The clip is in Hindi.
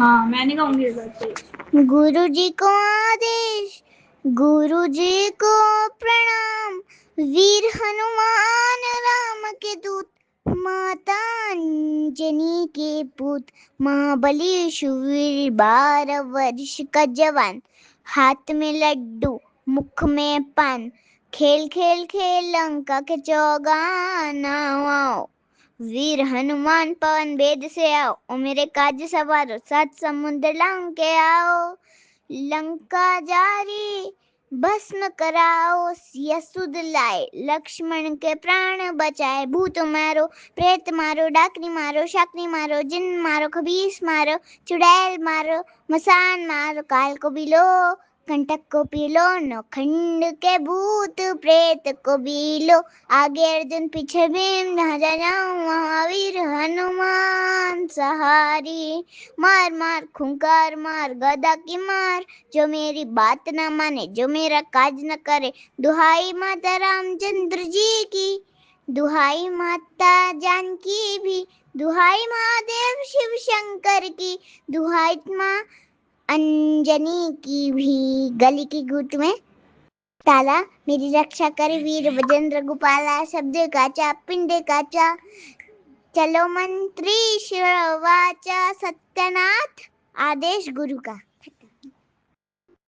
हाँ मैं नहीं गाऊंगी इस बात पे। गुरु जी को आदेश, गुरु जी को प्रणाम, वीर हनुमान राम के दूत, माता अंजनी के पूत, महाबली शूर 12 वर्ष का जवान, हाथ में लड्डू मुख में पान, खेल खेल खेल लंका के चौगाना आओ, वीर हनुमान पवन भेद से आओ, ओ मेरे काज सवारो 7 समुद्र लांग के आओ, लंका जारी भस्म कराओ, सिया सुध लाए लक्ष्मण के प्राण बचाए, भूत मारो प्रेत मारो डाकनी मारो शाकनी मारो, जिन मारो खबीस मारो, चुड़ैल मारो मसान मारो, काल को बिलो कंटक को पीलो, नौखंड के भूत प्रेत को बीलो, आगे अर्जुन पीछे भीम, जहाँ जाऊँ महावीर हनुमान सहारी, मार मार खूंखार मार गदा की मार, जो मेरी बात न माने जो मेरा काज न करे, दुहाई माता रामचंद्र जी की, दुहाई माता जानकी भी, दुहाई महादेव शिव शंकर की, दुहाई माँ अंजनी की भी, गली की घुट में ताला, मेरी रक्षा करे वीर बजेंद्र गोपाला, शब्द काचा पिंड काचा, चलो मंत्री शिव वाचा, सत्यनाथ आदेश गुरु का।